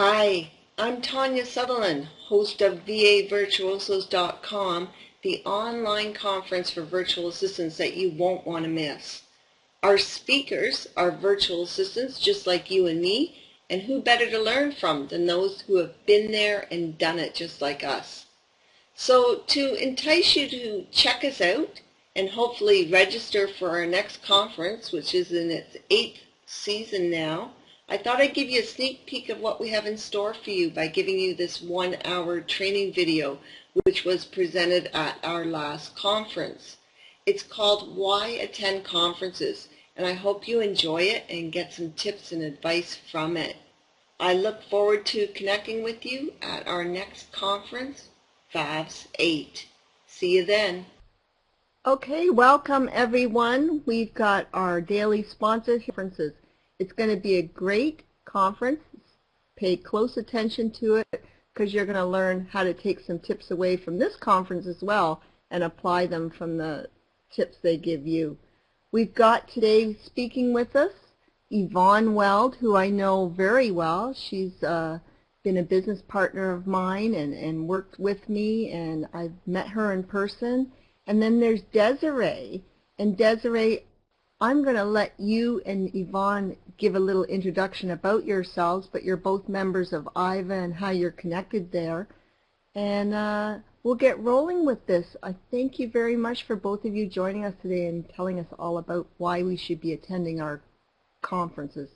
Hi, I'm Tanya Sutherland, host of VAVirtuosos.com, the online conference for virtual assistants that you won't want to miss. Our speakers are virtual assistants just like you and me, and who better to learn from than those who have been there and done it just like us. So to entice you to check us out and hopefully register for our next conference, which is in its 8th season now, I thought I'd give you a sneak peek of what we have in store for you by giving you this 1-hour training video, which was presented at our last conference. It's called Why Attend Conferences, and I hope you enjoy it and get some tips and advice from it. I look forward to connecting with you at our next conference, VAVS 8. See you then. Okay, welcome everyone. We've got our daily sponsors conferences. It's going to be a great conference. Pay close attention to it because you're going to learn how to take some tips away from this conference as well and apply them from the tips they give you. We've got today speaking with us Yvonne Weld, who I know very well. She's been a business partner of mine and worked with me, and I've met her in person. And then there's Desiree. And Desiree, I'm going to let you and Yvonne give a little introduction about yourselves, but you're both members of IVA and how you're connected there. And we'll get rolling with this. I thank you very much for both of you joining us today and telling us all about why we should be attending our conferences.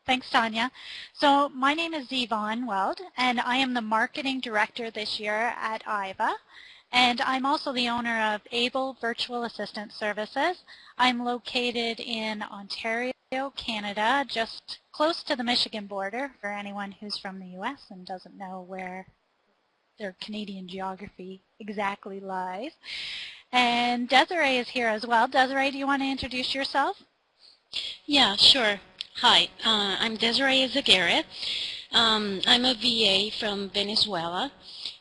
Thanks, Tanya. So my name is Yvonne Weld, and I am the Marketing Director this year at IVA. And I'm also the owner of Able Virtual Assistant Services. I'm located in Ontario, Canada, just close to the Michigan border for anyone who's from the U.S. and doesn't know where their Canadian geography exactly lies. And Desiree is here as well. Desiree, do you want to introduce yourself? Yeah, sure. Hi, I'm Desiree Zaguerre. I'm a VA from Venezuela,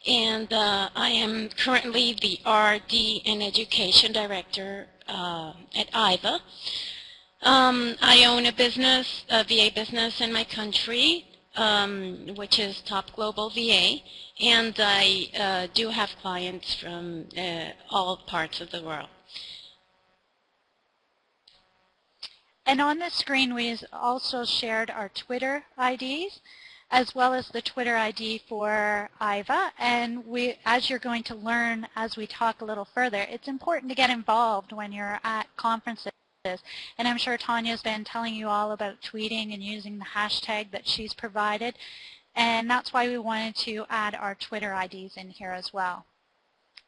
and I am currently the RD and Education Director at IVA. I own a business, a VA business in my country, which is Top Global VA, and I do have clients from all parts of the world. And on the screen, we also shared our Twitter IDs, as well as the Twitter ID for IVA. And as you're going to learn as we talk a little further, it's important to get involved when you're at conferences. And I'm sure Tanya's been telling you all about tweeting and using the hashtag that she's provided. And that's why we wanted to add our Twitter IDs in here as well.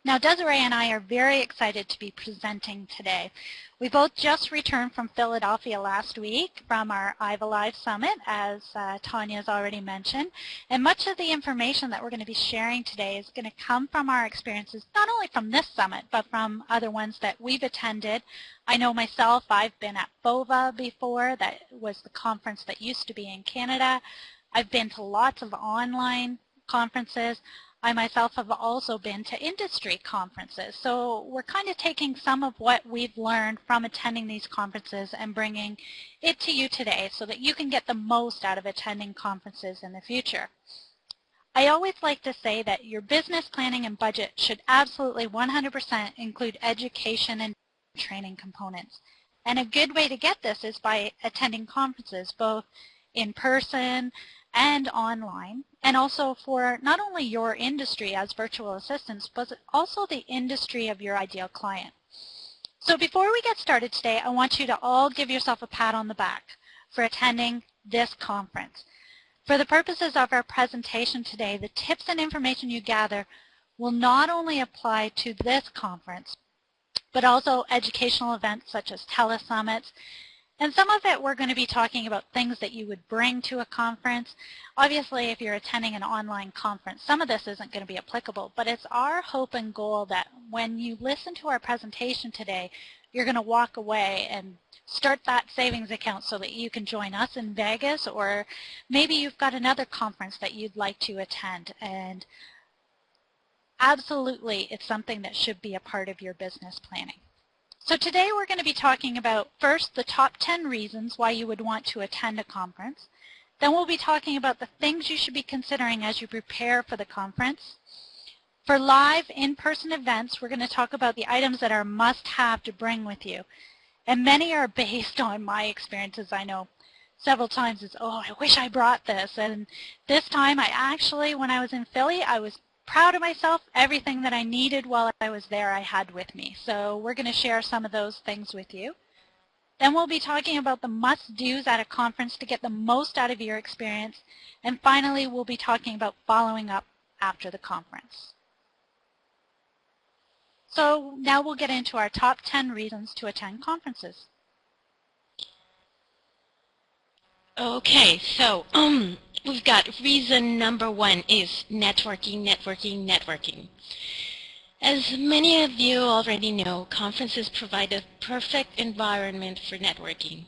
Now, Desiree and I are very excited to be presenting today. We both just returned from Philadelphia last week from our IVA Live Summit, as Tanya's already mentioned. And much of the information that we're going to be sharing today is going to come from our experiences, not only from this summit, but from other ones that we've attended. I know myself, I've been at VOVA before. That was the conference that used to be in Canada. I've been to lots of online conferences. I myself have also been to industry conferences. So we're kind of taking some of what we've learned from attending these conferences and bringing it to you today so that you can get the most out of attending conferences in the future. I always like to say that your business planning and budget should absolutely 100% include education and training components. And a good way to get this is by attending conferences, both in person and online, and also for not only your industry as virtual assistants, but also the industry of your ideal client. So before we get started today, I want you to all give yourself a pat on the back for attending this conference. For the purposes of our presentation today, the tips and information you gather will not only apply to this conference, but also educational events such as telesummits. And some of it we're going to be talking about things that you would bring to a conference. Obviously, if you're attending an online conference, some of this isn't going to be applicable, but it's our hope and goal that when you listen to our presentation today, you're going to walk away and start that savings account so that you can join us in Vegas, or maybe you've got another conference that you'd like to attend. And absolutely, it's something that should be a part of your business planning. So today we're going to be talking about, first, the top 10 reasons why you would want to attend a conference. Then we'll be talking about the things you should be considering as you prepare for the conference. For live in-person events, we're going to talk about the items that are must-have to bring with you. And many are based on my experiences. I know several times it's, oh, I wish I brought this. And this time I actually, when I was in Philly, I was proud of myself. Everything that I needed while I was there I had with me. So we're going to share some of those things with you. Then we'll be talking about the must-dos at a conference to get the most out of your experience. And finally, we'll be talking about following up after the conference. So now we'll get into our top 10 reasons to attend conferences. Okay, so we've got reason number 1 is networking, networking, networking. As many of you already know, conferences provide a perfect environment for networking.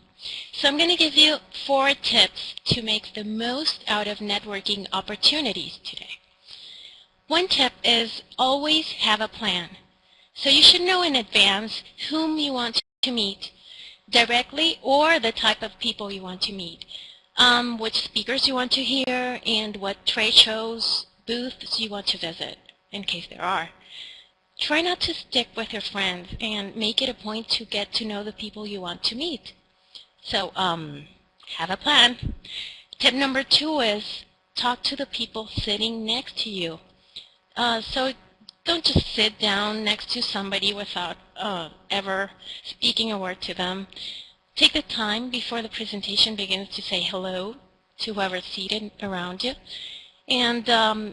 So I'm going to give you 4 tips to make the most out of networking opportunities today. One tip is always have a plan. So you should know in advance whom you want to meet directly or the type of people you want to meet, which speakers you want to hear, and what trade shows, booths you want to visit, in case there are. Try not to stick with your friends and make it a point to get to know the people you want to meet. So have a plan. Tip number 2 is talk to the people sitting next to you. So don't just sit down next to somebody without ever speaking a word to them. Take the time before the presentation begins to say hello to whoever's seated around you. And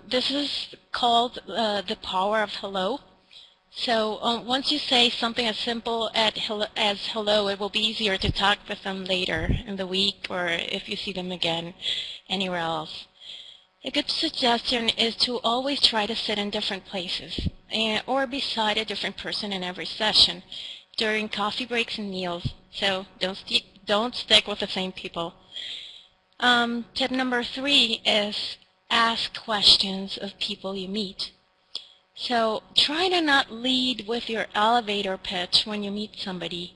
this is called the power of hello. So once you say something as simple as hello, it will be easier to talk with them later in the week or if you see them again anywhere else. A good suggestion is to always try to sit in different places or beside a different person in every session during coffee breaks and meals. So don't stick with the same people. Tip number 3 is ask questions of people you meet. So try to not lead with your elevator pitch when you meet somebody,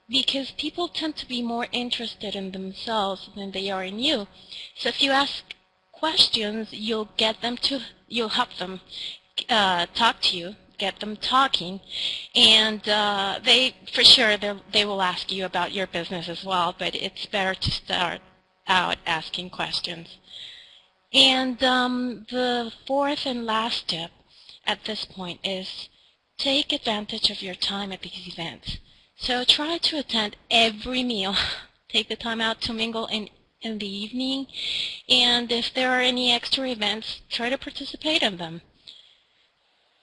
because people tend to be more interested in themselves than they are in you. So if you ask questions, you'll help them talk to you, get them talking, and for sure they will ask you about your business as well, but it's better to start out asking questions. And the 4th and last tip at this point is take advantage of your time at these events. So try to attend every meal. Take the time out to mingle in the evening, and if there are any extra events, try to participate in them.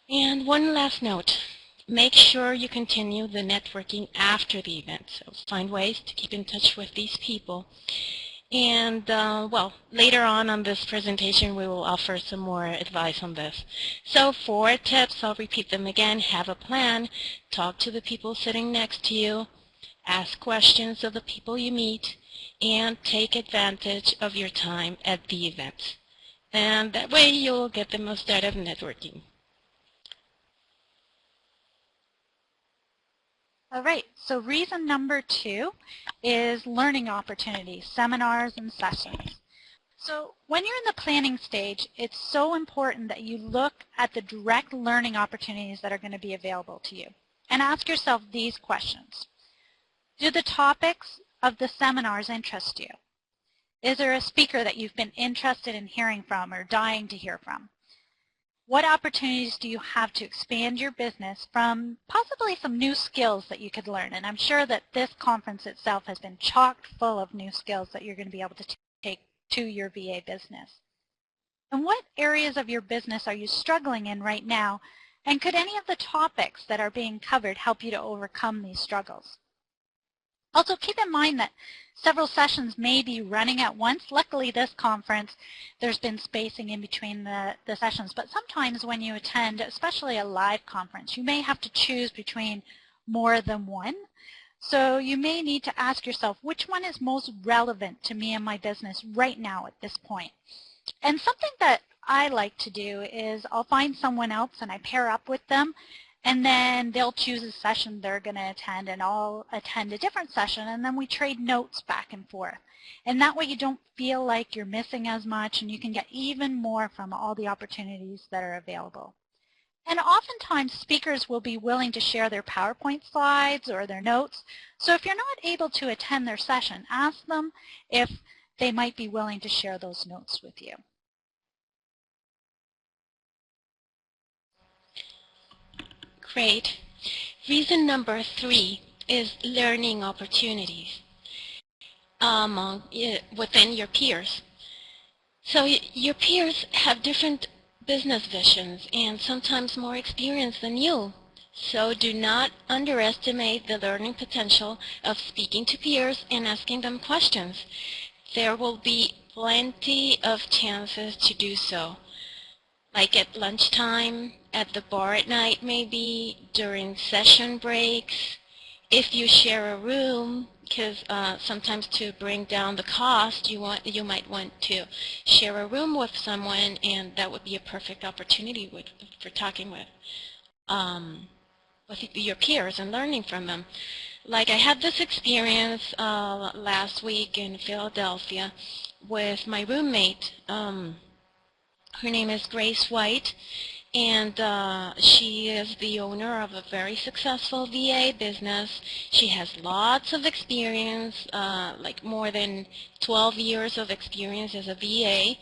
And one last note, make sure you continue the networking after the event. So find ways to keep in touch with these people. And, well, later on this presentation, we will offer some more advice on this. So 4 tips, I'll repeat them again. Have a plan, talk to the people sitting next to you, ask questions of the people you meet, and take advantage of your time at the event. And that way you'll get the most out of networking. All right, so reason number 2 is learning opportunities, seminars and sessions. So when you're in the planning stage, it's so important that you look at the direct learning opportunities that are going to be available to you. And ask yourself these questions. Do the topics of the seminars interest you? Is there a speaker that you've been interested in hearing from or dying to hear from? What opportunities do you have to expand your business from possibly some new skills that you could learn? And I'm sure that this conference itself has been chock full of new skills that you're going to be able to take to your VA business. And what areas of your business are you struggling in right now? And could any of the topics that are being covered help you to overcome these struggles? Also, keep in mind that several sessions may be running at once. Luckily, this conference, there's been spacing in between the sessions, but sometimes when you attend, especially a live conference, you may have to choose between more than one. So you may need to ask yourself, which one is most relevant to me and my business right now at this point? And something that I like to do is I'll find someone else and I pair up with them, and then they'll choose a session they're going to attend, and I'll attend a different session, and then we trade notes back and forth. And that way you don't feel like you're missing as much, and you can get even more from all the opportunities that are available. And oftentimes speakers will be willing to share their PowerPoint slides or their notes. So if you're not able to attend their session, ask them if they might be willing to share those notes with you. Great. Reason number 3 is learning opportunities within your peers. So your peers have different business visions and sometimes more experience than you. So do not underestimate the learning potential of speaking to peers and asking them questions. There will be plenty of chances to do so, like at lunchtime, at the bar at night maybe, during session breaks, if you share a room, because sometimes to bring down the cost, you might want to share a room with someone, and that would be a perfect opportunity for talking with your peers and learning from them. Like I had this experience last week in Philadelphia with my roommate. Her name is Grace White, and she is the owner of a very successful VA business. She has lots of experience, like more than 12 years of experience as a VA,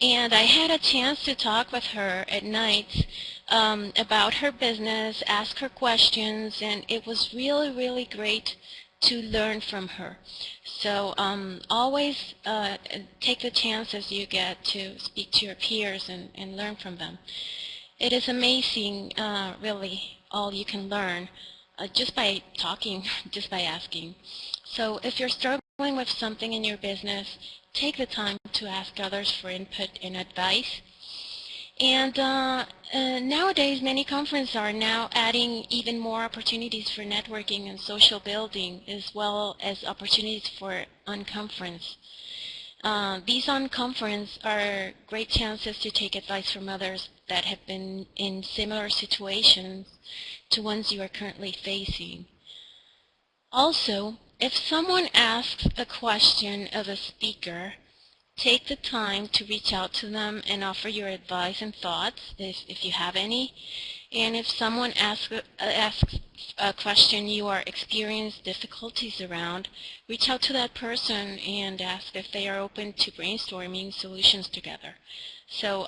and I had a chance to talk with her at night about her business, ask her questions, and it was really, really great to learn from her. So always take the chances you get to speak to your peers and learn from them. It is amazing, really, all you can learn just by talking, just by asking. So if you're struggling with something in your business, take the time to ask others for input and advice. And nowadays, many conferences are now adding even more opportunities for networking and social building, as well as opportunities for unconference. These on-conference are great chances to take advice from others that have been in similar situations to ones you are currently facing. Also, if someone asks a question of a speaker, take the time to reach out to them and offer your advice and thoughts, if you have any. And if someone asks a question you are experiencing difficulties around, reach out to that person and ask if they are open to brainstorming solutions together. So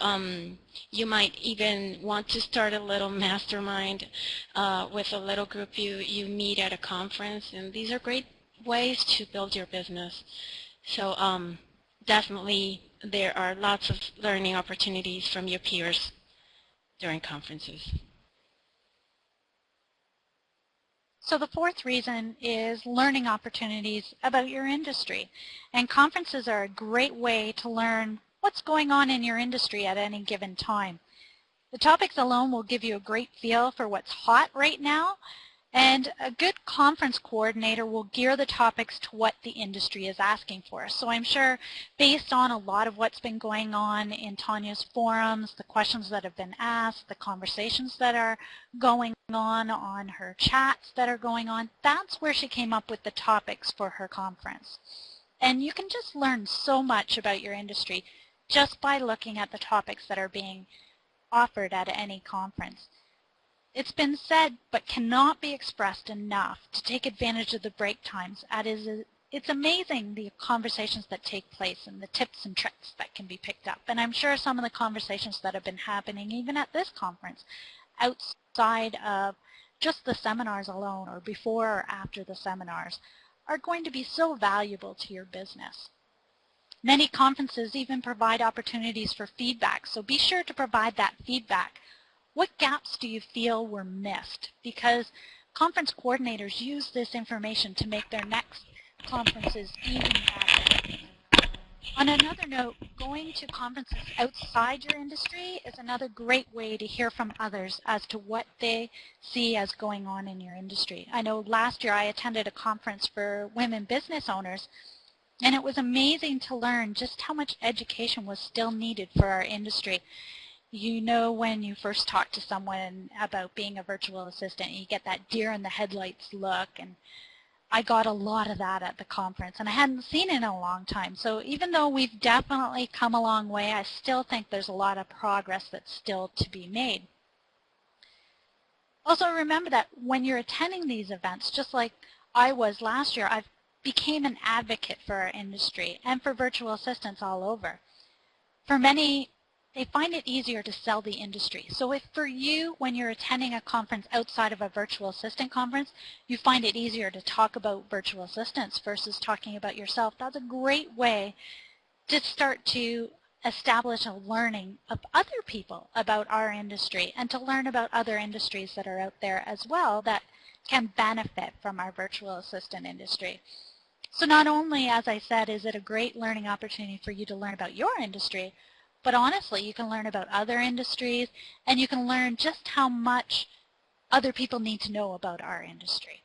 you might even want to start a little mastermind with a little group you meet at a conference, and these are great ways to build your business. So definitely there are lots of learning opportunities from your peers during conferences. So the fourth reason is learning opportunities about your industry. And conferences are a great way to learn what's going on in your industry at any given time. The topics alone will give you a great feel for what's hot right now, and a good conference coordinator will gear the topics to what the industry is asking for. So I'm sure based on a lot of what's been going on in Tanya's forums, the questions that have been asked, the conversations that are going on her chats that are going on, that's where she came up with the topics for her conference. And you can just learn so much about your industry just by looking at the topics that are being offered at any conference. It's been said, but cannot be expressed enough, to take advantage of the break times. It's amazing the conversations that take place and the tips and tricks that can be picked up. And I'm sure some of the conversations that have been happening, even at this conference, outside of just the seminars alone or before or after the seminars, are going to be so valuable to your business. Many conferences even provide opportunities for feedback, so be sure to provide that feedback. What gaps do you feel were missed? Because conference coordinators use this information to make their next conferences even better. On another note, going to conferences outside your industry is another great way to hear from others as to what they see as going on in your industry. I know last year I attended a conference for women business owners, and it was amazing to learn just how much education was still needed for our industry. You know, when you first talk to someone about being a virtual assistant, you get that deer in the headlights look, and I got a lot of that at the conference, and I hadn't seen it in a long time. So even though we've definitely come a long way, I still think there's a lot of progress that's still to be made. Also remember that when you're attending these events, just like I was last year, I became an advocate for our industry and for virtual assistants all over. For many, they find it easier to sell the industry. So if for you, when you're attending a conference outside of a virtual assistant conference, you find it easier to talk about virtual assistants versus talking about yourself, that's a great way to start to establish a learning of other people about our industry and to learn about other industries that are out there as well that can benefit from our virtual assistant industry. So not only, as I said, is it a great learning opportunity for you to learn about your industry, but honestly, you can learn about other industries, and you can learn just how much other people need to know about our industry.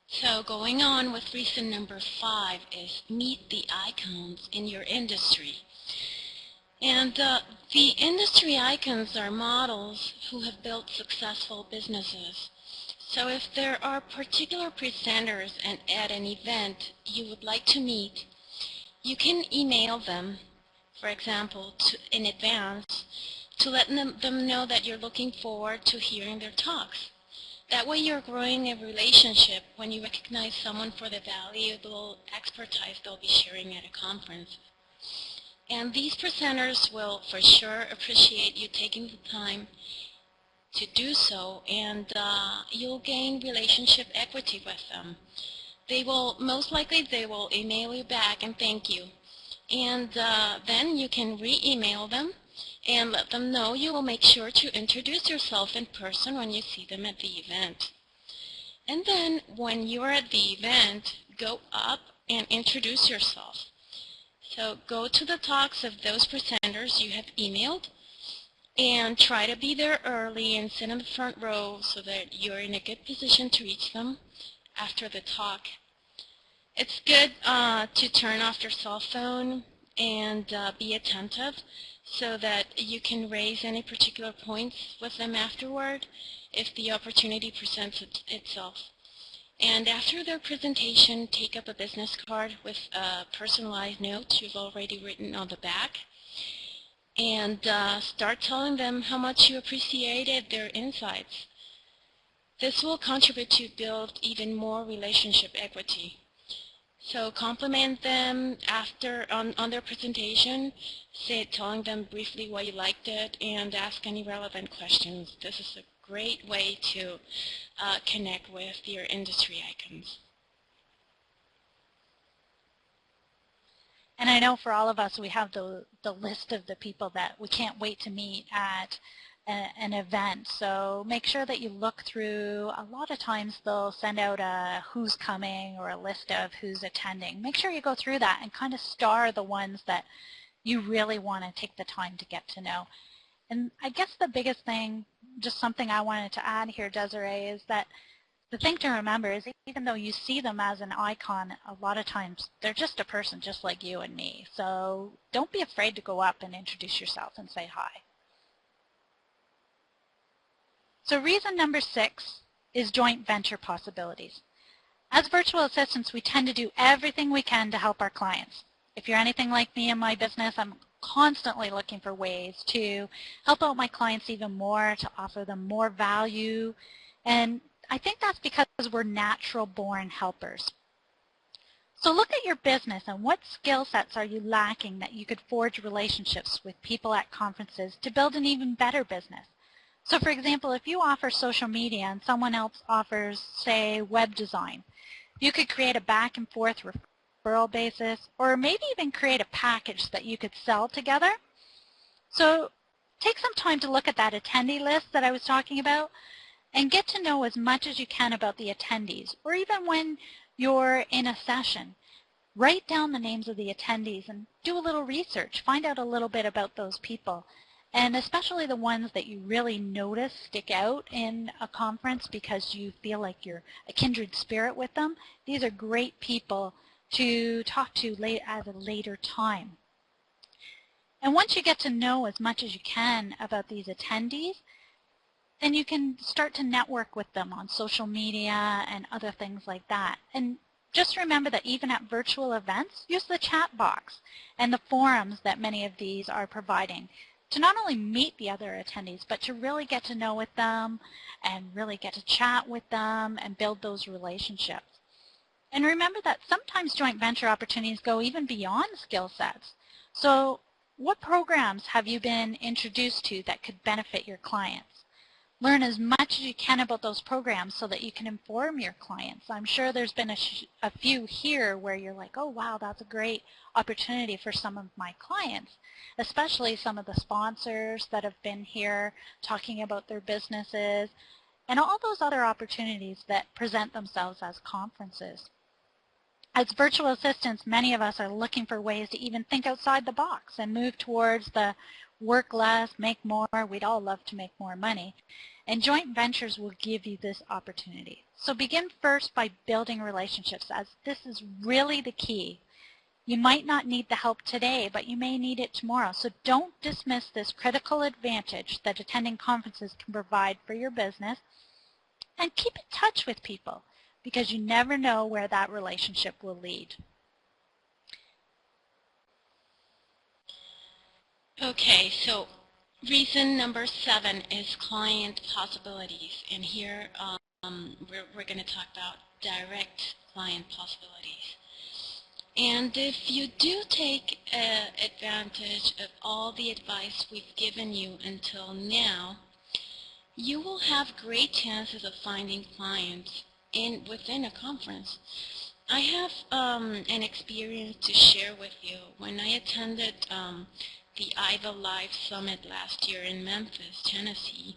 So going on with reason number 5 is meet the icons in your industry. And the industry icons are models who have built successful businesses. So if there are particular presenters at an event you would like to meet, you can email them, for example, in advance to let them know that you're looking forward to hearing their talks. That way you're growing a relationship when you recognize someone for the valuable expertise they'll be sharing at a conference. And these presenters will for sure appreciate you taking the time to do so, and you'll gain relationship equity with them. Most likely they will email you back and thank you. And then you can re-email them and let them know you will make sure to introduce yourself in person when you see them at the event. And then when you are at the event, go up and introduce yourself. So go to the talks of those presenters you have emailed and try to be there early and sit in the front row so that you're in a good position to reach them after the talk. It's good to turn off your cell phone and be attentive so that you can raise any particular points with them afterward if the opportunity presents itself. And after their presentation, take up a business card with a personalized note you've already written on the back and start telling them how much you appreciated their insights. This will contribute to build even more relationship equity. So compliment them after on their presentation, telling them briefly why you liked it, and ask any relevant questions. This is a great way to connect with your industry icons. And I know for all of us, we have the list of the people that we can't wait to meet at an event. So make sure that you look through. A lot of times they'll send out a who's coming or a list of who's attending. Make sure you go through that and kind of star the ones that you really want to take the time to get to know. And I guess the biggest thing, just something I wanted to add here, Desiree, is that the thing to remember is even though you see them as an icon, a lot of times they're just a person just like you and me. So don't be afraid to go up and introduce yourself and say hi. So reason number 6 is joint venture possibilities. As virtual assistants, we tend to do everything we can to help our clients. If you're anything like me in my business, I'm constantly looking for ways to help out my clients even more, to offer them more value, and I think that's because we're natural-born helpers. So look at your business and what skill sets are you lacking that you could forge relationships with people at conferences to build an even better business. So for example, if you offer social media and someone else offers, say, web design, you could create a back and forth referral basis, or maybe even create a package that you could sell together. So take some time to look at that attendee list that I was talking about and get to know as much as you can about the attendees, or even when you're in a session, write down the names of the attendees and do a little research, find out a little bit about those people. And especially the ones that you really notice stick out in a conference because you feel like you're a kindred spirit with them. These are great people to talk to at a later time. And once you get to know as much as you can about these attendees, then you can start to network with them on social media and other things like that. And just remember that even at virtual events, use the chat box and the forums that many of these are providing to not only meet the other attendees, but to really get to know with them and really get to chat with them and build those relationships. And remember that sometimes joint venture opportunities go even beyond skill sets. So what programs have you been introduced to that could benefit your clients? Learn as much as you can about those programs so that you can inform your clients. I'm sure there's been a few here where you're like, oh wow, that's a great opportunity for some of my clients, especially some of the sponsors that have been here talking about their businesses and all those other opportunities that present themselves as conferences. As virtual assistants, many of us are looking for ways to even think outside the box and move towards the work less, make more. We'd all love to make more money. And joint ventures will give you this opportunity. So begin first by building relationships, as this is really the key. You might not need the help today, but you may need it tomorrow. So don't dismiss this critical advantage that attending conferences can provide for your business. And keep in touch with people, because you never know where that relationship will lead. Okay, so reason number 7 is client possibilities, and here we're going to talk about direct client possibilities. And if you do take advantage of all the advice we've given you until now, you will have great chances of finding clients within a conference. I have an experience to share with you. When I attended the IVA Live Summit last year in Memphis, Tennessee,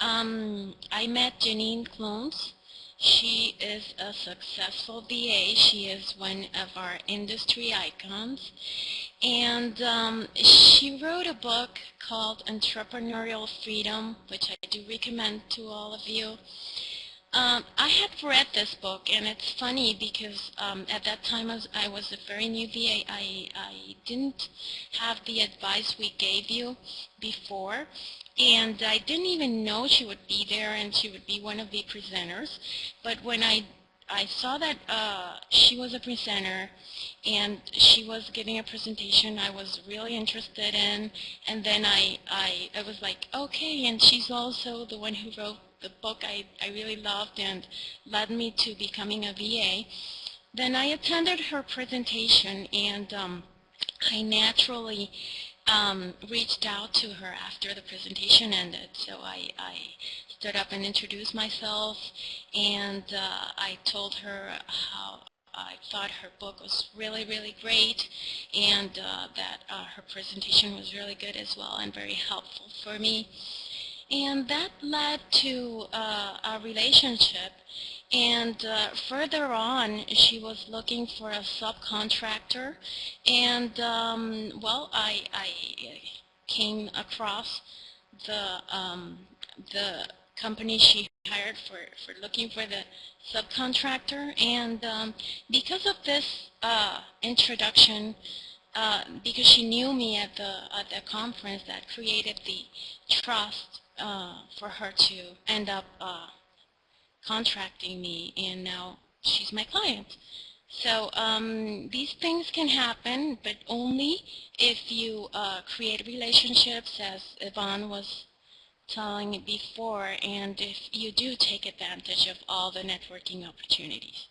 I met Janine Clones. She is a successful VA. She is one of our industry icons. And she wrote a book called Entrepreneurial Freedom, which I do recommend to all of you. I had read this book, and it's funny because at that time I was a very new VA. I didn't have the advice we gave you before, and I didn't even know she would be there and she would be one of the presenters. But when I saw that she was a presenter and she was giving a presentation I was really interested in, and then I was like, okay, and she's also the one who wrote the book I really loved and led me to becoming a VA. Then I attended her presentation, and I naturally reached out to her after the presentation ended. So I stood up and introduced myself, and I told her how I thought her book was really, really great, and that her presentation was really good as well and very helpful for me. And that led to a relationship. And further on, she was looking for a subcontractor, and well, I came across the company she hired for looking for the subcontractor, and because of this introduction, because she knew me at the conference, that created the trust for her to end up contracting me, and now she's my client. So these things can happen, but only if you create relationships, as Yvonne was telling me before, and if you do take advantage of all the networking opportunities.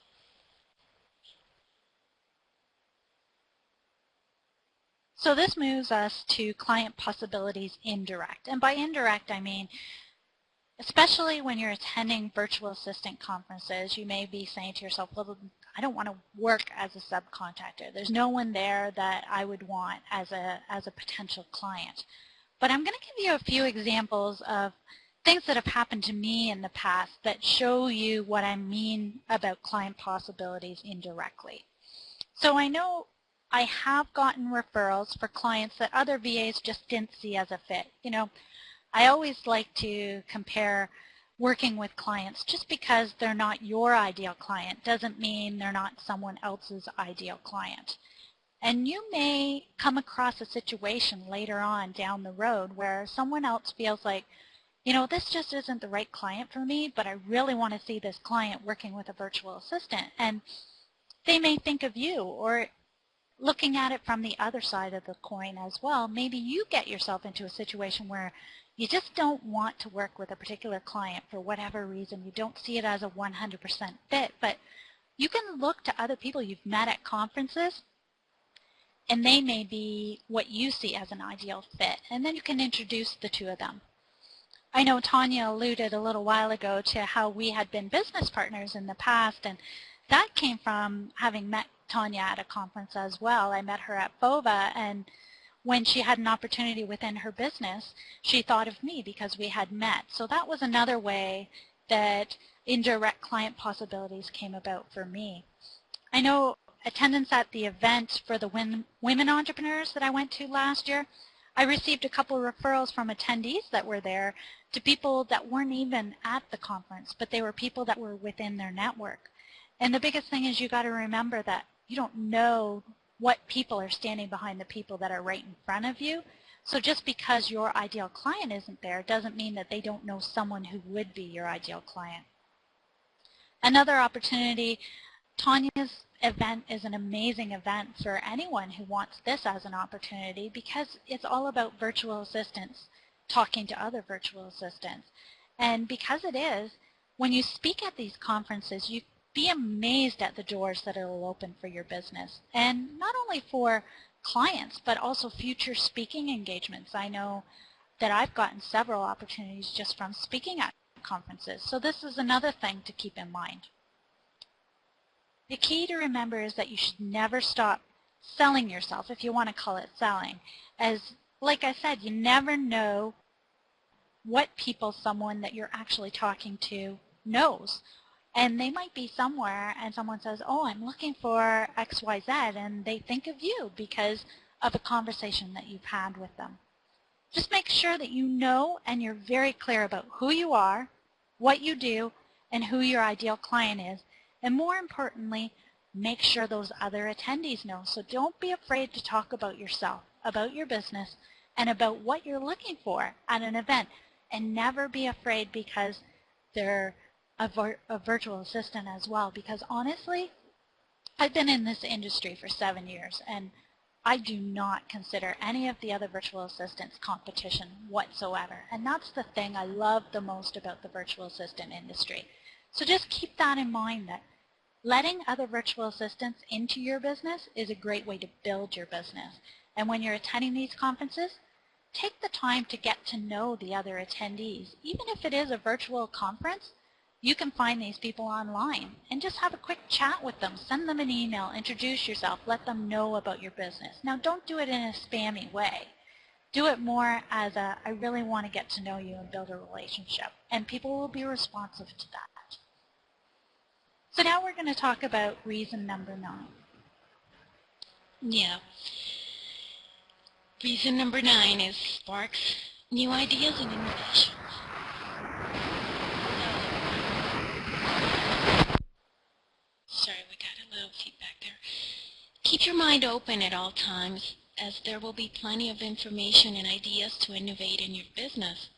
So this moves us to client possibilities indirect. And by indirect, I mean, especially when you're attending virtual assistant conferences, you may be saying to yourself, well, I don't want to work as a subcontractor. There's no one there that I would want as a potential client. But I'm going to give you a few examples of things that have happened to me in the past that show you what I mean about client possibilities indirectly. So I know I have gotten referrals for clients that other VAs just didn't see as a fit. You know, I always like to compare working with clients. Just because they're not your ideal client doesn't mean they're not someone else's ideal client. And you may come across a situation later on down the road where someone else feels like you know, this just isn't the right client for me, but I really want to see this client working with a virtual assistant. And they may think of you, or looking at it from the other side of the coin as well, maybe you get yourself into a situation where you just don't want to work with a particular client for whatever reason. You don't see it as a 100% fit, but you can look to other people you've met at conferences, and they may be what you see as an ideal fit, and then you can introduce the two of them. I know Tanya alluded a little while ago to how we had been business partners in the past, and that came from having met Tanya at a conference as well. I met her at VOVA, and when she had an opportunity within her business, she thought of me because we had met. So that was another way that indirect client possibilities came about for me. I know attendance at the event for the women entrepreneurs that I went to last year, I received a couple of referrals from attendees that were there to people that weren't even at the conference, but they were people that were within their network. And the biggest thing is you got to remember that you don't know what people are standing behind the people that are right in front of you. So just because your ideal client isn't there doesn't mean that they don't know someone who would be your ideal client. Another opportunity, Tanya's event is an amazing event for anyone who wants this as an opportunity because it's all about virtual assistants talking to other virtual assistants. And because it is, when you speak at these conferences, you be amazed at the doors that it will open for your business. And not only for clients, but also future speaking engagements. I know that I've gotten several opportunities just from speaking at conferences. So this is another thing to keep in mind. The key to remember is that you should never stop selling yourself, if you want to call it selling. As, like I said, you never know what people someone that you're actually talking to knows. And they might be somewhere and someone says, oh, I'm looking for XYZ, and they think of you because of a conversation that you've had with them. Just make sure that you know and you're very clear about who you are, what you do, and who your ideal client is. And more importantly, make sure those other attendees know. So don't be afraid to talk about yourself, about your business, and about what you're looking for at an event. And never be afraid because they're a virtual assistant as well. Because honestly, I've been in this industry for 7 years, and I do not consider any of the other virtual assistants competition whatsoever. And that's the thing I love the most about the virtual assistant industry. So just keep that in mind, that letting other virtual assistants into your business is a great way to build your business. And when you're attending these conferences, take the time to get to know the other attendees. Even if it is a virtual conference, you can find these people online and just have a quick chat with them. Send them an email, introduce yourself, let them know about your business. Now, don't do it in a spammy way. Do it more as a, I really want to get to know you and build a relationship. And people will be responsive to that. So now we're going to talk about reason number 9. Yeah. Reason number 9 is sparks new ideas and innovations. Sorry, we got a little feedback there. Keep your mind open at all times, as there will be plenty of information and ideas to innovate in your business.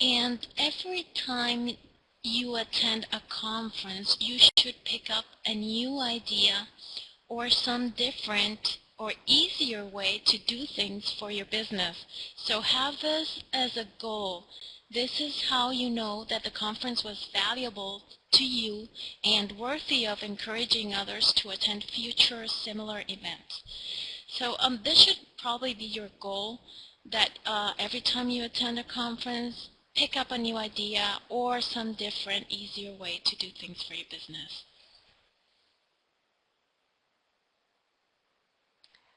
And every time you attend a conference, you should pick up a new idea or some different or easier way to do things for your business. So have this as a goal. This is how you know that the conference was valuable to you and worthy of encouraging others to attend future similar events. So this should probably be your goal, that every time you attend a conference, pick up a new idea or some different, easier way to do things for your business.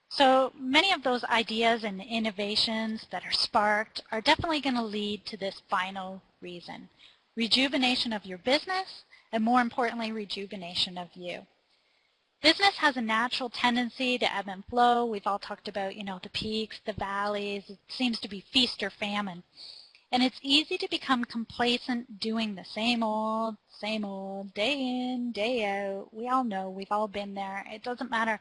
So many of those ideas and innovations that are sparked are definitely going to lead to this final reason: rejuvenation of your business, and more importantly, rejuvenation of you. Business has a natural tendency to ebb and flow. We've all talked about, the peaks, the valleys. It seems to be feast or famine. And it's easy to become complacent doing the same old, day in, day out. We all know, we've all been there. It doesn't matter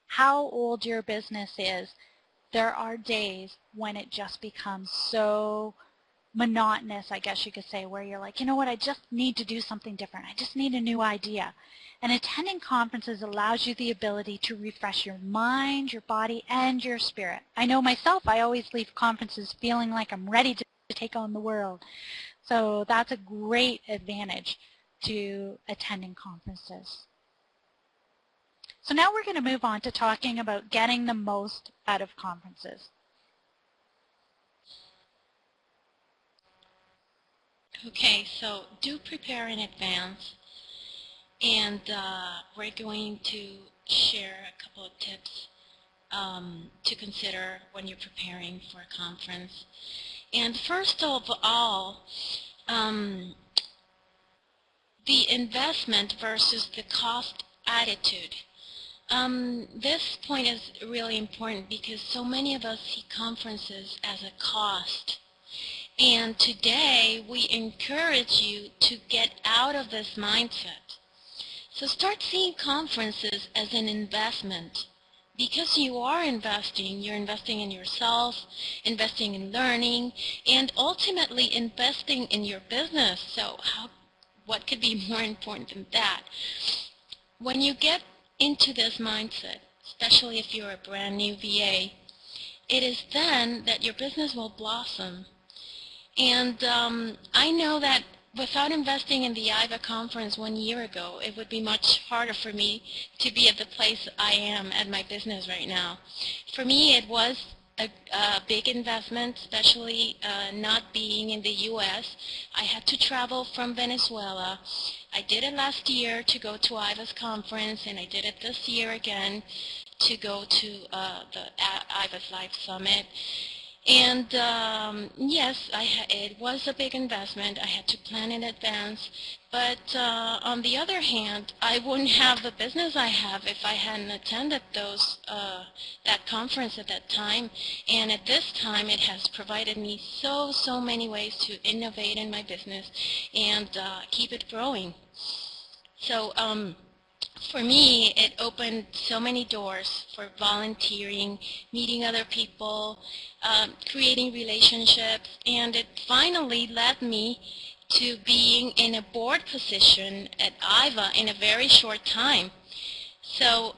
how old your business is, there are days when it just becomes so monotonous, I guess you could say, where you're like, you know what, I just need to do something different. I just need a new idea. And attending conferences allows you the ability to refresh your mind, your body, and your spirit. I know myself, I always leave conferences feeling like I'm ready to take on the world. So that's a great advantage to attending conferences. So now we're going to move on to talking about getting the most out of conferences. Okay, so do prepare in advance, and we're going to share a couple of tips to consider when you're preparing for a conference. And first of all, the investment versus the cost attitude. This point is really important because so many of us see conferences as a cost. And today we encourage you to get out of this mindset. So start seeing conferences as an investment. Because you are investing, you're investing in yourself, investing in learning, and ultimately investing in your business. So what could be more important than that? When you get into this mindset, especially if you're a brand new VA, it is then that your business will blossom. And I know that without investing in the IVA conference 1 year ago, it would be much harder for me to be at the place I am at my business right now. For me, it was a big investment, especially not being in the U.S. I had to travel from Venezuela. I did it last year to go to IVA's conference, and I did it this year again to go to the IVA's Live Summit. And yes, it was a big investment. I had to plan in advance. But on the other hand, I wouldn't have the business I have if I hadn't attended that conference at that time. And at this time, it has provided me so many ways to innovate in my business and keep it growing. So for me, it opened so many doors for volunteering, meeting other people, creating relationships, and it finally led me to being in a board position at IVA in a very short time. So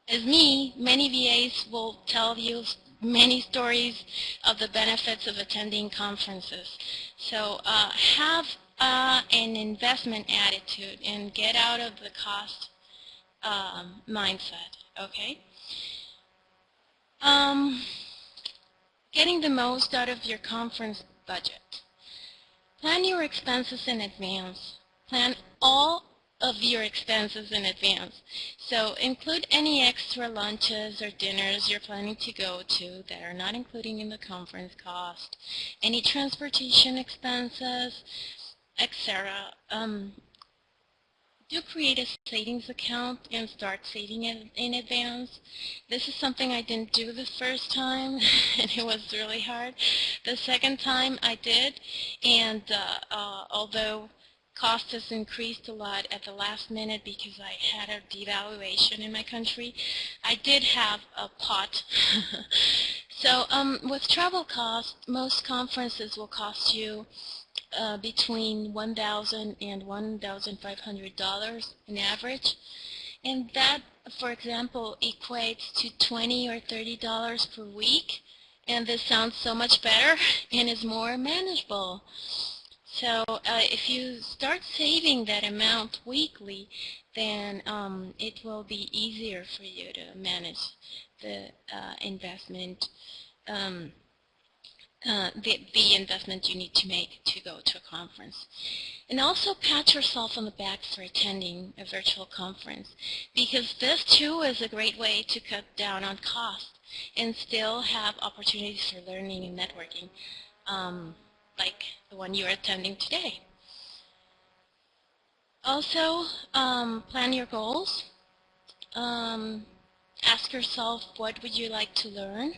as me, many VAs will tell you many stories of the benefits of attending conferences. So have an investment attitude and get out of the cost mindset, okay? Getting the most out of your conference budget. Plan your expenses in advance. Plan all of your expenses in advance. So include any extra lunches or dinners you're planning to go to that are not including in the conference cost, any transportation expenses, etc. Do create a savings account and start saving it in advance. This is something I didn't do the first time, and it was really hard. The second time I did, and although cost has increased a lot at the last minute because I had a devaluation in my country, I did have a pot. So with travel costs, most conferences will cost you between $1,000 and $1,500 on average, and that, for example, equates to $20 or $30 per week, and this sounds so much better and is more manageable. So if you start saving that amount weekly, then it will be easier for you to manage the investment. The investment you need to make to go to a conference. And also pat yourself on the back for attending a virtual conference, because this too is a great way to cut down on cost and still have opportunities for learning and networking, like the one you're attending today. Also, plan your goals. Ask yourself, what would you like to learn?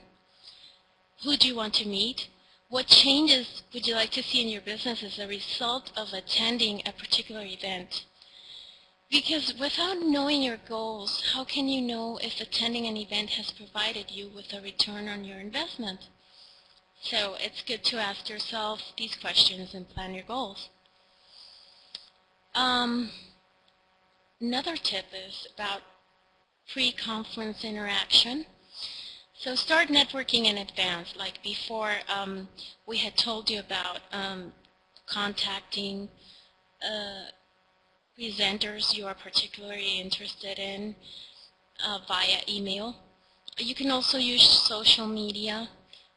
Who do you want to meet? What changes would you like to see in your business as a result of attending a particular event? Because without knowing your goals, how can you know if attending an event has provided you with a return on your investment? So it's good to ask yourself these questions and plan your goals. Another tip is about pre-conference interaction. So start networking in advance, like before we had told you about contacting presenters you are particularly interested in via email. You can also use social media.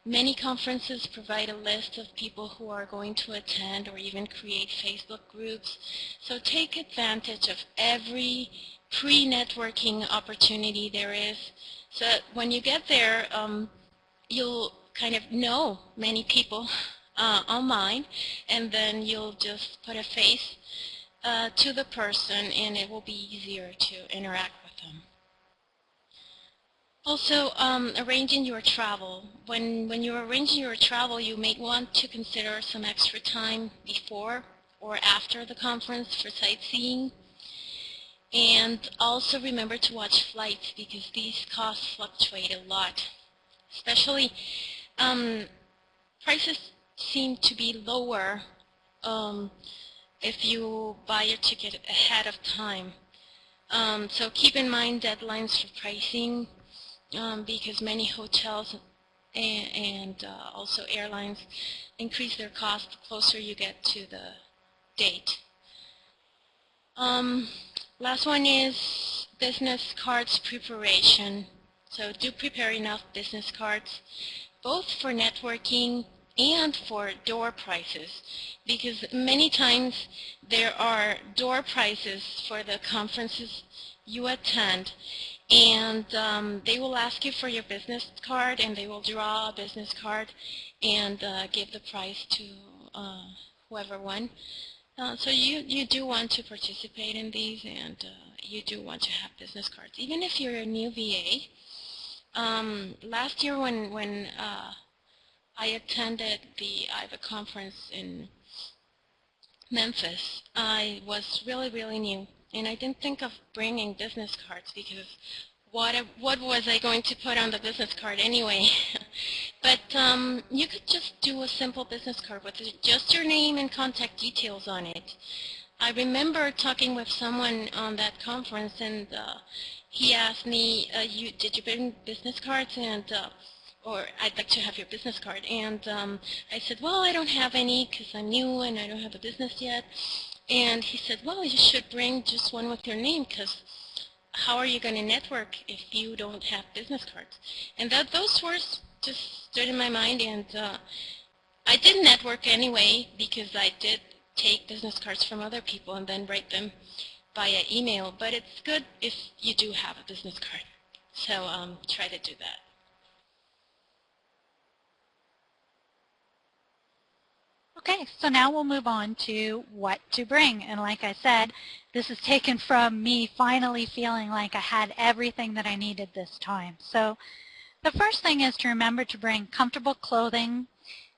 Many conferences provide a list of people who are going to attend or even create Facebook groups. So take advantage of every pre-networking opportunity there is. So when you get there, you'll kind of know many people online, and then you'll just put a face to the person, and it will be easier to interact with them. Also, arranging your travel. When you're arranging your travel, you may want to consider some extra time before or after the conference for sightseeing. And also remember to watch flights, because these costs fluctuate a lot. Especially, prices seem to be lower if you buy your ticket ahead of time. So keep in mind deadlines for pricing, because many hotels and also airlines increase their cost the closer you get to the date. Last one is business cards preparation. So do prepare enough business cards, both for networking and for door prices, because many times there are door prices for the conferences you attend, and they will ask you for your business card, and they will draw a business card and give the price to whoever won. So you do want to participate in these, and you do want to have business cards. Even if you're a new VA, last year when I attended the IVA conference in Memphis, I was really new, and I didn't think of bringing business cards, because what was I going to put on the business card anyway? But you could just do a simple business card with just your name and contact details on it. I remember talking with someone on that conference, and he asked me, did you bring business cards? And or I'd like to have your business card. And I said, well, I don't have any because I'm new and I don't have a business yet. And he said, well, you should bring just one with your name, because how are you going to network if you don't have business cards? And those words just stood in my mind, and I did network anyway, because I did take business cards from other people and then write them via email. But it's good if you do have a business card. So try to do that. Okay, so now we'll move on to what to bring. And like I said, this is taken from me finally feeling like I had everything that I needed this time. So the first thing is to remember to bring comfortable clothing,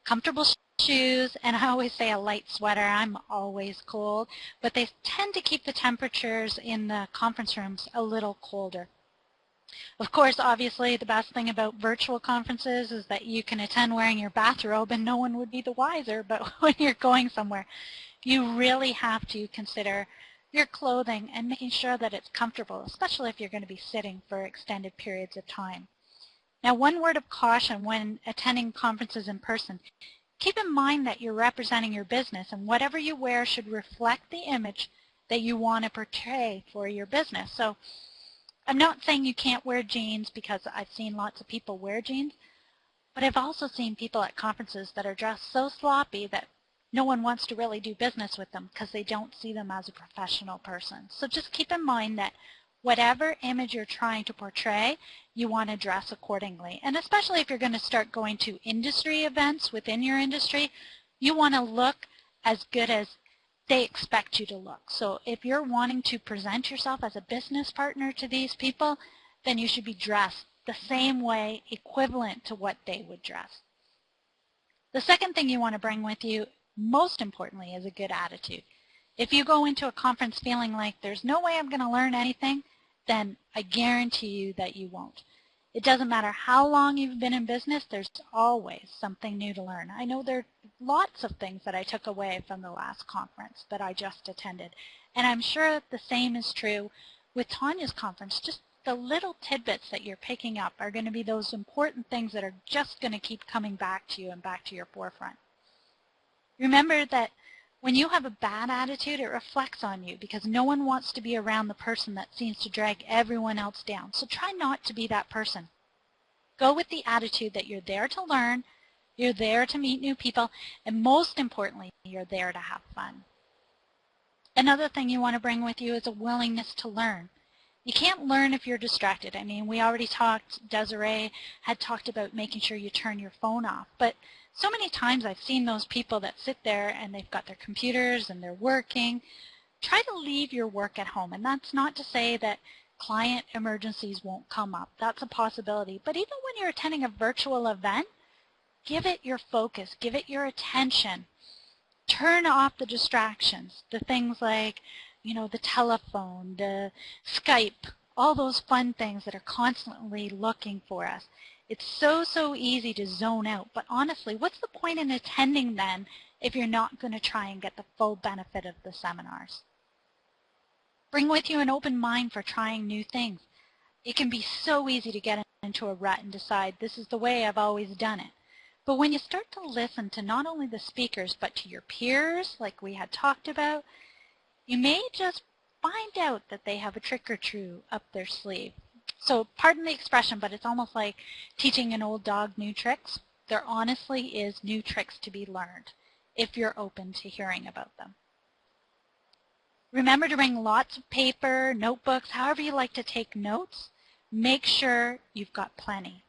comfortable shoes, and I always say a light sweater. I'm always cold, but they tend to keep the temperatures in the conference rooms a little colder. Of course, obviously, the best thing about virtual conferences is that you can attend wearing your bathrobe and no one would be the wiser, but when you're going somewhere, you really have to consider your clothing and making sure that it's comfortable, especially if you're going to be sitting for extended periods of time. Now, one word of caution when attending conferences in person: keep in mind that you're representing your business, and whatever you wear should reflect the image that you want to portray for your business. So I'm not saying you can't wear jeans, because I've seen lots of people wear jeans, but I've also seen people at conferences that are dressed so sloppy that no one wants to really do business with them because they don't see them as a professional person. So just keep in mind that whatever image you're trying to portray, you want to dress accordingly. And especially if you're going to start going to industry events within your industry, you want to look as good as they expect you to look. So if you're wanting to present yourself as a business partner to these people, then you should be dressed the same way, equivalent to what they would dress. The second thing you want to bring with you, most importantly, is a good attitude. If you go into a conference feeling like there's no way I'm going to learn anything, then I guarantee you that you won't. It doesn't matter how long you've been in business, there's always something new to learn. I know there are lots of things that I took away from the last conference that I just attended. And I'm sure the same is true with Tanya's conference. Just the little tidbits that you're picking up are going to be those important things that are just going to keep coming back to you and back to your forefront. Remember that when you have a bad attitude, it reflects on you because no one wants to be around the person that seems to drag everyone else down. So try not to be that person. Go with the attitude that you're there to learn, you're there to meet new people, and most importantly, you're there to have fun. Another thing you want to bring with you is a willingness to learn. You can't learn if you're distracted. I mean, we already talked, Desiree had talked about making sure you turn your phone off, but so many times I've seen those people that sit there and they've got their computers and they're working. Try to leave your work at home, and that's not to say that client emergencies won't come up. That's a possibility. But even when you're attending a virtual event, give it your focus, give it your attention. Turn off the distractions, the things like, the telephone, the Skype, all those fun things that are constantly looking for us. It's so easy to zone out, but honestly, what's the point in attending then if you're not going to try and get the full benefit of the seminars? Bring with you an open mind for trying new things. It can be so easy to get into a rut and decide this is the way I've always done it. But when you start to listen to not only the speakers but to your peers, like we had talked about, you may just find out that they have a trick or two up their sleeve. So pardon the expression, but it's almost like teaching an old dog new tricks. There honestly is new tricks to be learned if you're open to hearing about them. Remember to bring lots of paper, notebooks, however you like to take notes. Make sure you've got plenty.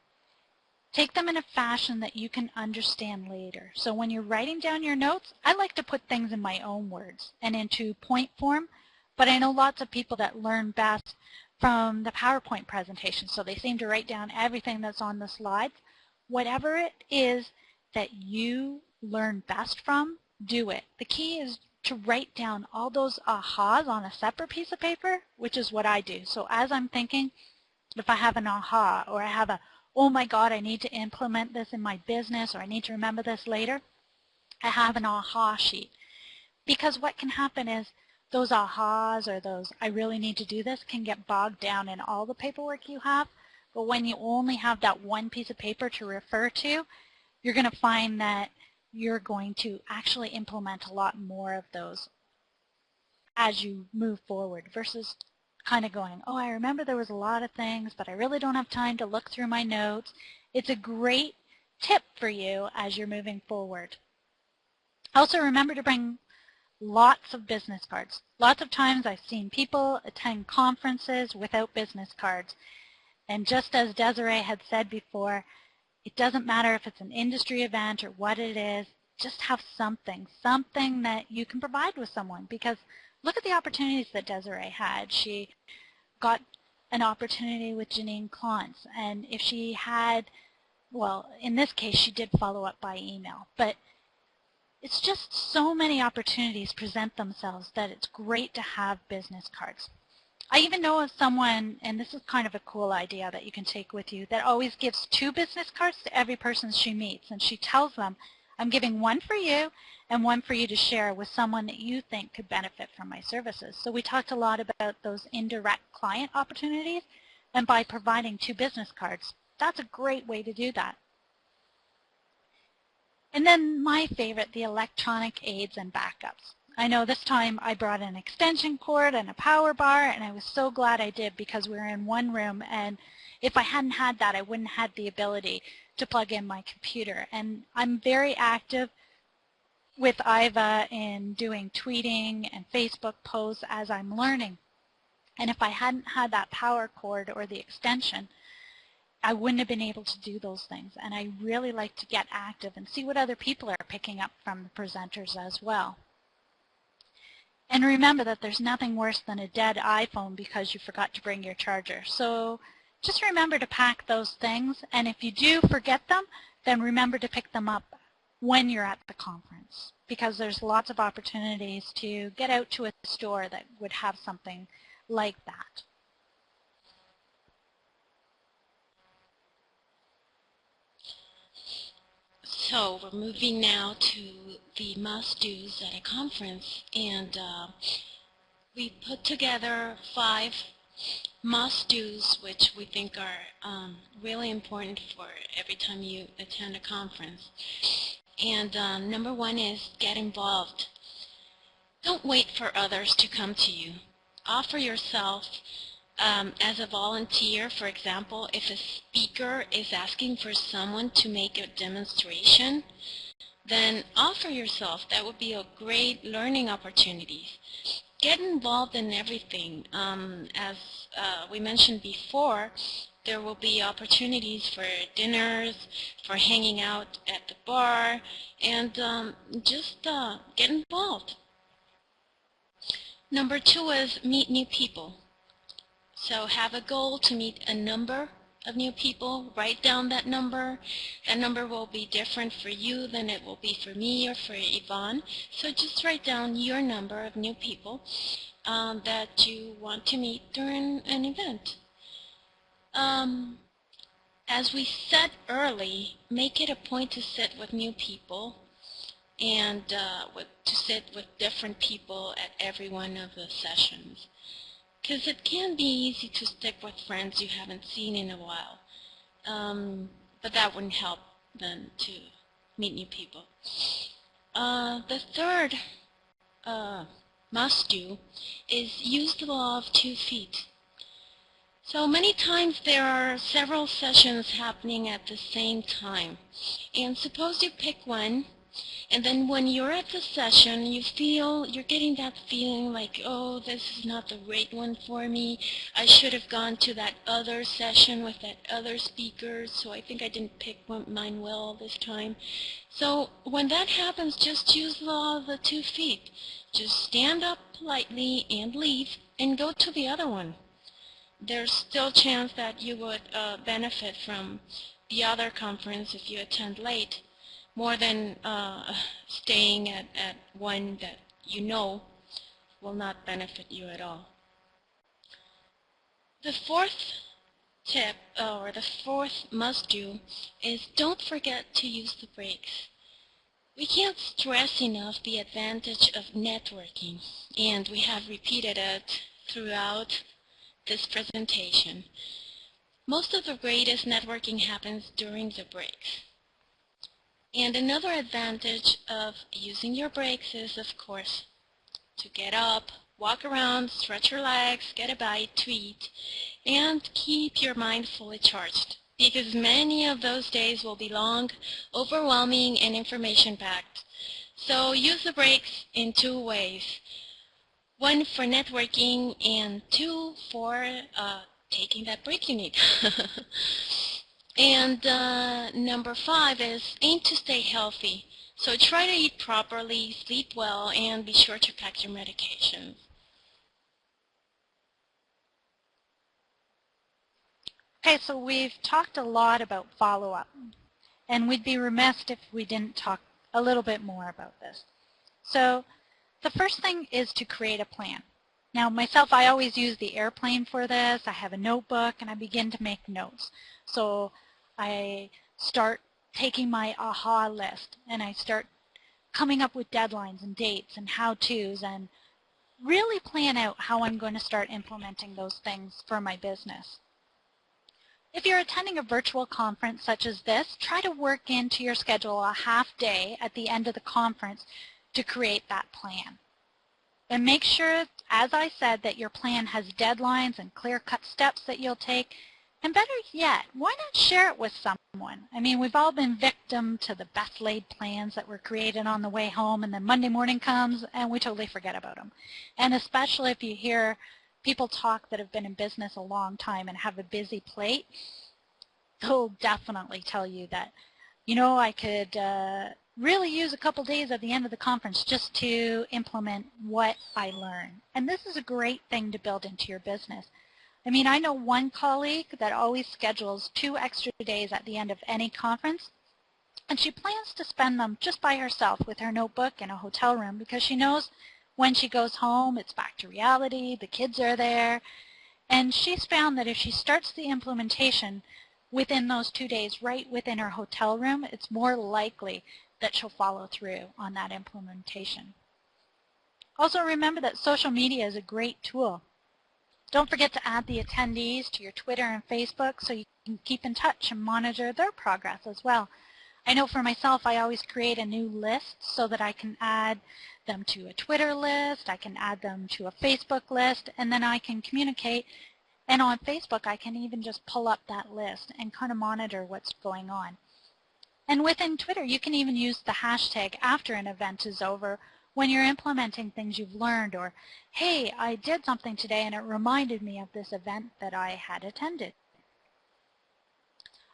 Take them in a fashion that you can understand later. So when you're writing down your notes, I like to put things in my own words and into point form, but I know lots of people that learn best from the PowerPoint presentation, so they seem to write down everything that's on the slides. Whatever it is that you learn best from, do it. The key is to write down all those ahas on a separate piece of paper, which is what I do. So as I'm thinking, if I have an aha or I have a, oh my God, I need to implement this in my business or I need to remember this later, I have an aha sheet. Because what can happen is those ahas or those I really need to do this can get bogged down in all the paperwork you have. But when you only have that one piece of paper to refer to, you're going to find that you're going to actually implement a lot more of those as you move forward versus kind of going, oh, I remember there was a lot of things, but I really don't have time to look through my notes. It's a great tip for you as you're moving forward. Also remember to bring lots of business cards. Lots of times I've seen people attend conferences without business cards. And just as Desiree had said before, it doesn't matter if it's an industry event or what it is, just have something that you can provide with someone. Because look at the opportunities that Desiree had. She got an opportunity with Janine Klontz, and if she had, well, in this case she did follow up by email, but it's just so many opportunities present themselves that it's great to have business cards. I even know of someone, and this is kind of a cool idea that you can take with you, that always gives 2 business cards to every person she meets, and she tells them, I'm giving one for you and one for you to share with someone that you think could benefit from my services. So we talked a lot about those indirect client opportunities, and by providing 2 business cards, that's a great way to do that. And then my favorite, the electronic aids and backups. I know this time I brought an extension cord and a power bar, and I was so glad I did because we were in one room, and if I hadn't had that, I wouldn't have had the ability to plug in my computer. And I'm very active with IVA in doing tweeting and Facebook posts as I'm learning. And if I hadn't had that power cord or the extension, I wouldn't have been able to do those things. And I really like to get active and see what other people are picking up from the presenters as well. And remember that there's nothing worse than a dead iPhone because you forgot to bring your charger. So just remember to pack those things, and if you do forget them, then remember to pick them up when you're at the conference, because there's lots of opportunities to get out to a store that would have something like that. So we're moving now to the must-dos at a conference, and we put together 5 must-dos which we think are really important for every time you attend a conference. And number 1 is get involved. Don't wait for others to come to you. Offer yourself as a volunteer. For example, if a speaker is asking for someone to make a demonstration, then offer yourself. That would be a great learning opportunity. Get involved in everything. As we mentioned before, there will be opportunities for dinners, for hanging out at the bar, and just get involved. Number 2 is meet new people. So have a goal to meet a number of new people. Write down that number. That number will be different for you than it will be for me or for Yvonne. So just write down your number of new people that you want to meet during an event. As we said early, make it a point to sit with new people and to sit with different people at every one of the sessions. Because it can be easy to stick with friends you haven't seen in a while. But that wouldn't help then to meet new people. The third must-do is use the law of 2 feet. So many times there are several sessions happening at the same time. And suppose you pick one, and then when you're at the session, you're getting that feeling like, oh, this is not the right one for me. I should have gone to that other session with that other speaker, so I think I didn't pick mine well this time. So when that happens, just use the law of the 2 feet. Just stand up politely and leave and go to the other one. There's still a chance that you would benefit from the other conference if you attend late, more than staying at one that you know will not benefit you at all. The 4th tip, or the 4th must-do, is don't forget to use the breaks. We can't stress enough the advantage of networking, and we have repeated it throughout this presentation. Most of the greatest networking happens during the breaks. And another advantage of using your breaks is, of course, to get up, walk around, stretch your legs, get a bite to eat, and keep your mind fully charged, because many of those days will be long, overwhelming, and information-packed. So use the breaks in 2 ways. 1 for networking, and 2 for taking that break you need. And number 5 is aim to stay healthy. So try to eat properly, sleep well, and be sure to pack your medications. Okay, so we've talked a lot about follow-up, and we'd be remiss if we didn't talk a little bit more about this. So the first thing is to create a plan. Now myself, I always use the airplane for this. I have a notebook and I begin to make notes. So I start taking my aha list and I start coming up with deadlines and dates and how-tos and really plan out how I'm going to start implementing those things for my business. If you're attending a virtual conference such as this, try to work into your schedule a half day at the end of the conference to create that plan. And make sure, as I said, that your plan has deadlines and clear-cut steps that you'll take. And better yet, why not share it with someone? I mean, we've all been victim to the best-laid plans that were created on the way home, and then Monday morning comes and we totally forget about them. And especially if you hear people talk that have been in business a long time and have a busy plate, they'll definitely tell you that, you know, I could really use a couple days at the end of the conference just to implement what I learn. And this is a great thing to build into your business. I mean, I know one colleague that always schedules 2 extra days at the end of any conference, and she plans to spend them just by herself with her notebook in a hotel room because she knows when she goes home, it's back to reality, the kids are there, and she's found that if she starts the implementation within those 2 days, right within her hotel room, it's more likely that she'll follow through on that implementation. Also remember that social media is a great tool. Don't forget to add the attendees to your Twitter and Facebook so you can keep in touch and monitor their progress as well. I know for myself, I always create a new list so that I can add them to a Twitter list, I can add them to a Facebook list, and then I can communicate. And on Facebook, I can even just pull up that list and kind of monitor what's going on. And within Twitter, you can even use the hashtag after an event is over when you're implementing things you've learned, or, hey, I did something today and it reminded me of this event that I had attended.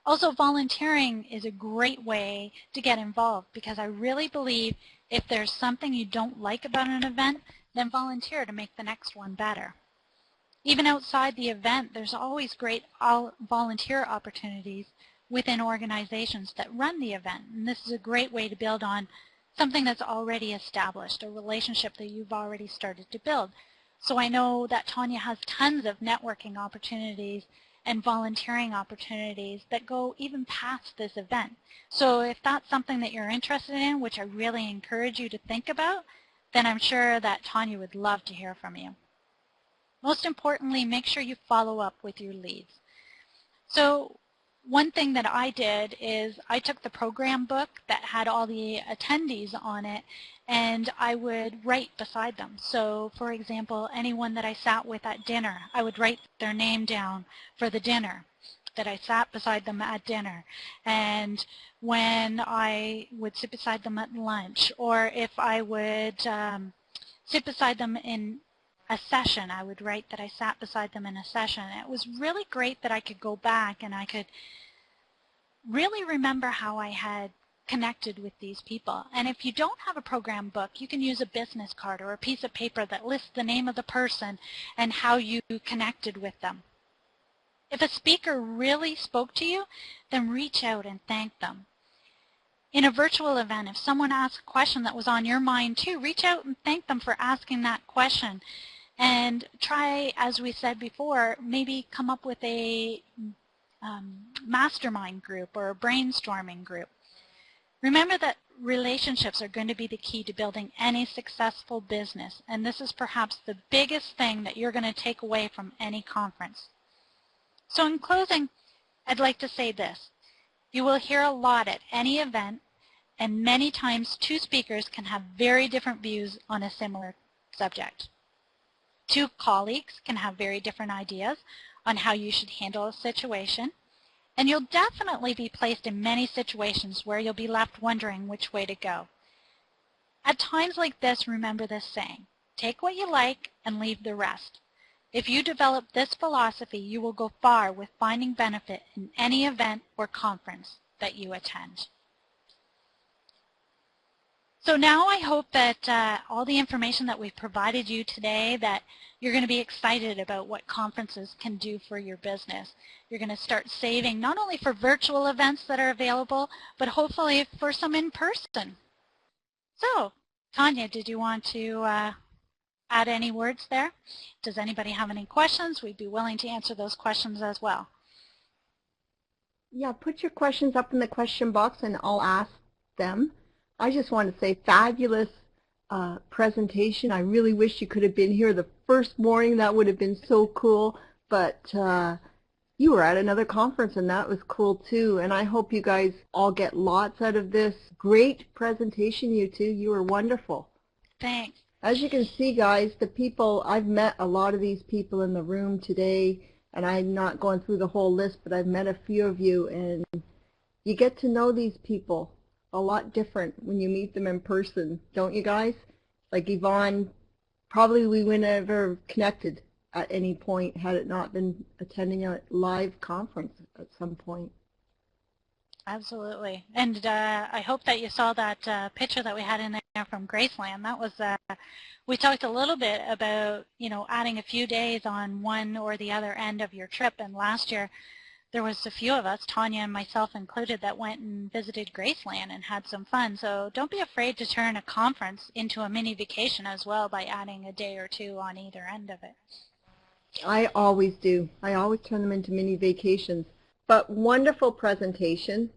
Also, volunteering is a great way to get involved, because I really believe if there's something you don't like about an event, then volunteer to make the next one better. Even outside the event, there's always great volunteer opportunities within organizations that run the event. And this is a great way to build on something that's already established, a relationship that you've already started to build. So I know that Tanya has tons of networking opportunities and volunteering opportunities that go even past this event. So if that's something that you're interested in, which I really encourage you to think about, then I'm sure that Tanya would love to hear from you. Most importantly, make sure you follow up with your leads. So one thing that I did is I took the program book that had all the attendees on it, and I would write beside them. So for example, anyone that I sat with at dinner, I would write their name down for the dinner that I sat beside them at dinner. And when I would sit beside them at lunch, or if I would sit beside them in a session, I would write that I sat beside them in a session. It was really great that I could go back and I could really remember how I had connected with these people. And if you don't have a program book, you can use a business card or a piece of paper that lists the name of the person and how you connected with them. If a speaker really spoke to you, then reach out and thank them. In a virtual event, if someone asks a question that was on your mind too, reach out and thank them for asking that question. And try, as we said before, maybe come up with a mastermind group or a brainstorming group. Remember that relationships are going to be the key to building any successful business, and this is perhaps the biggest thing that you're going to take away from any conference. So in closing, I'd like to say this. You will hear a lot at any event, and many times two speakers can have very different views on a similar subject. Two colleagues can have very different ideas on how you should handle a situation, and you'll definitely be placed in many situations where you'll be left wondering which way to go. At times like this, remember this saying, take what you like and leave the rest. If you develop this philosophy, you will go far with finding benefit in any event or conference that you attend. So now I hope that all the information that we've provided you today, that you're going to be excited about what conferences can do for your business. You're going to start saving not only for virtual events that are available, but hopefully for some in person. So, Tanya, did you want to add any words there? Does anybody have any questions? We'd be willing to answer those questions as well. Yeah, put your questions up in the question box and I'll ask them. I just want to say fabulous presentation. I really wish you could have been here the first morning. That would have been so cool. But you were at another conference and that was cool too. And I hope you guys all get lots out of this. Great presentation, you two. You were wonderful. Thanks. As you can see, guys, the people, I've met a lot of these people in the room today, and I'm not going through the whole list, but I've met a few of you, and you get to know these people a lot different when you meet them in person, don't you guys? Like Yvonne, probably we wouldn't have ever connected at any point had it not been attending a live conference at some point. Absolutely. And I hope that you saw that picture that we had in there from Graceland. That was, we talked a little bit about, you know, adding a few days on one or the other end of your trip. And last year, there was a few of us, Tanya and myself included, that went and visited Graceland and had some fun. So don't be afraid to turn a conference into a mini vacation as well by adding a day or two on either end of it. I always do. I always turn them into mini vacations. But wonderful presentation.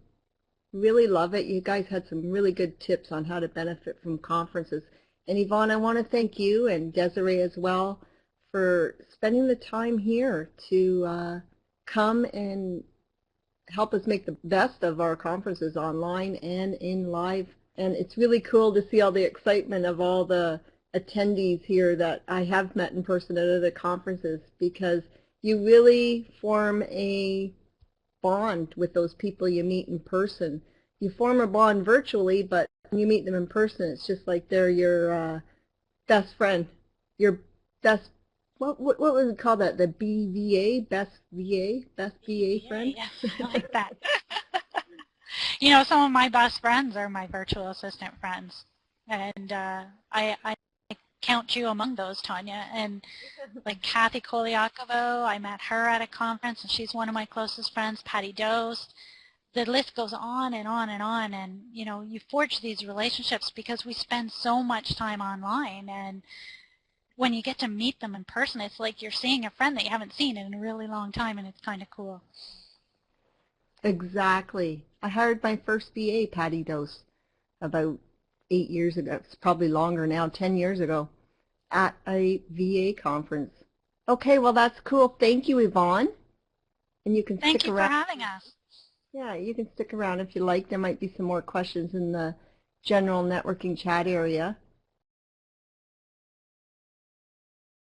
Really love it. You guys had some really good tips on how to benefit from conferences. And Yvonne, I want to thank you and Desiree as well for spending the time here to come and help us make the best of our conferences online and in live. And it's really cool to see all the excitement of all the attendees here that I have met in person at other conferences, because you really form a bond with those people you meet in person. You form a bond virtually, but when you meet them in person, it's just like they're your best friend, your best, what would we call that, the BVA, best VA friend? Yeah, I like that. You know, some of my best friends are my virtual assistant friends, and I count you among those, Tanya. And like Kathy Koliakovo, I met her at a conference, and she's one of my closest friends. Patty Dost. The list goes on and on and on, and you know, you forge these relationships because we spend so much time online, and when you get to meet them in person, it's like you're seeing a friend that you haven't seen in a really long time, and it's kind of cool. Exactly. I hired my first VA, Patty Dost, about 8 years ago. It's probably longer now, 10 years ago, at a VA conference. Okay, well, that's cool. Thank you, Yvonne. And you can Thank stick you around. for having us. Yeah, you can stick around if you like. There might be some more questions in the general networking chat area.